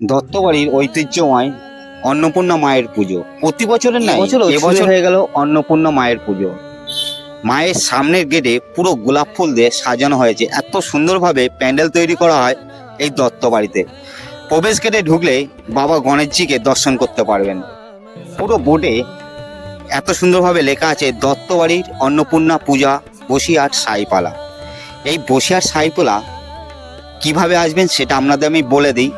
দত্তবাড়ির ঐতিহ্যময় অন্নপূর্ণা মায়ের পুজো প্রতি বছরের নাই এবছর এবছর হয়ে গেল অন্নপূর্ণা মায়ের পুজো। মায়ের সামনের গেটে পুরো গোলাপ ফুল দিয়ে সাজানো হয়েছে, এত সুন্দরভাবে প্যান্ডেল তৈরি করা হয় এই দত্তবাড়িতে। প্রবেশ গেটে ঢুকলে বাবা গণেশজিকে দর্শন করতে পারবেন। পুরো বোর্ডে এত সুন্দরভাবে লেখা আছে দত্তবাড়ির অন্নপূর্ণা পূজা বসিরহাট সাইপালা। এই বসিরহাট সাইপালা কিভাবে আসবেন সেটা আপনাদের আমি বলে দিই।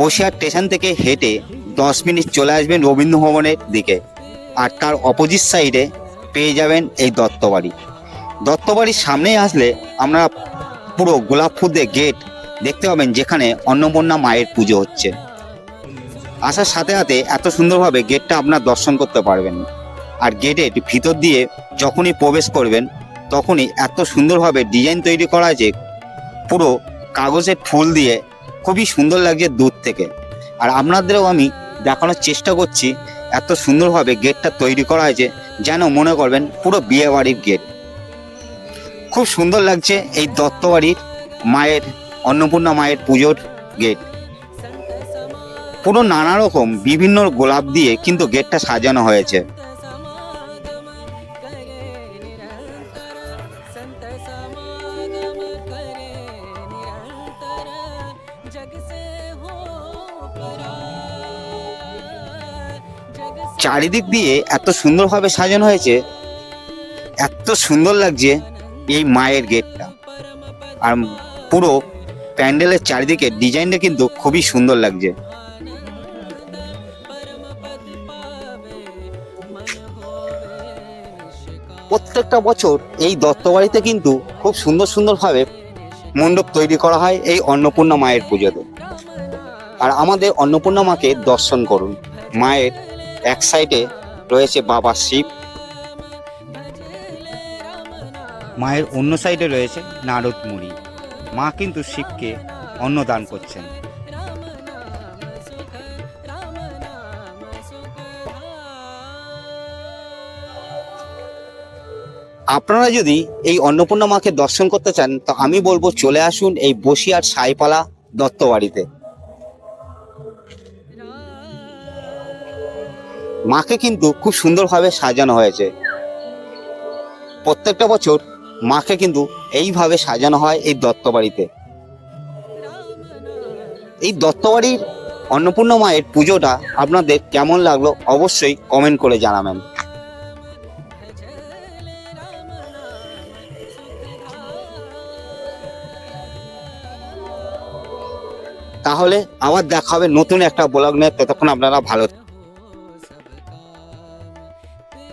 বসিরহাট স্টেশন থেকে হেঁটে 10 মিনিট চলে আসবেন রবীন্দ্র ভবনের দিকে, আর তার অপোজিট সাইডে পেয়ে যাবেন এই দত্তবাড়ি। দত্তবাড়ির সামনে আসলে আমরা পুরো গোলাপ ফুল দিয়ে গেট দেখতে পাবেন, যেখানে অন্নপূর্ণা মায়ের পুজো হচ্ছে। আসার সাথে সাথে এত সুন্দরভাবে গেটটা আপনার দর্শন করতে পারবেন। আর গেটের ভিতর দিয়ে যখনই প্রবেশ করবেন তখনই এত সুন্দরভাবে ডিজাইন তৈরি করা আছে, পুরো কাগজের ফুল দিয়ে, খুবই সুন্দর লাগছে দূর থেকে। আর আপনাদেরও আমি দেখানোর চেষ্টা করছি, এত সুন্দরভাবে গেটটা তৈরি করা হয়েছে যেন মনে করবেন পুরো বিয়ে বাড়ির গেট। খুব সুন্দর লাগছে এই দত্তবাড়ির মায়ের অন্নপূর্ণা মায়ের পুজোর গেট। পুরো নানা রকম বিভিন্ন গোলাপ দিয়ে কিন্তু গেটটা সাজানো হয়েছে। চারিদিক দিয়ে এত সুন্দরভাবে সাজানো হয়েছে, এত সুন্দর লাগছে এই মায়ের গেটটা। আর পুরো প্যান্ডেলের চারিদিকে ডিজাইনটা কিন্তু খুবই সুন্দর লাগছে। প্রত্যেকটা বছর এই দত্তবাড়িতে কিন্তু খুব সুন্দর সুন্দরভাবে মণ্ডপ তৈরি করা হয় এই অন্নপূর্ণা মায়ের পুজোতে। আর আমাদের অন্নপূর্ণা মাকে দর্শন করুন। মায়ের এক সাইডে রয়েছে বাবা শিব, মায়ের অন্য সাইডে রয়েছে নারদ মুনি। মা কিন্তু শিবকে অন্ন দান করছেন। আপনারা যদি এই অন্নপূর্ণা মাকে দর্শন করতে চান তো আমি বলবো চলে আসুন এই বসিরহাট সাইপালা দত্তবাড়িতে। মাকে কিন্তু খুব সুন্দরভাবে সাজানো হয়েছে। প্রত্যেকটা বছর মাকে কিন্তু এইভাবে সাজানো হয় এই দত্তবাড়িতে। এই দত্তবাড়ির অন্নপূর্ণা মায়ের পুজোটা আপনাদের কেমন লাগলো অবশ্যই কমেন্ট করে জানাবেন। তাহলে আবার দেখা হবে নতুন একটা ব্লগ নিয়ে। ততক্ষণ আপনারা ভালো থাকুন।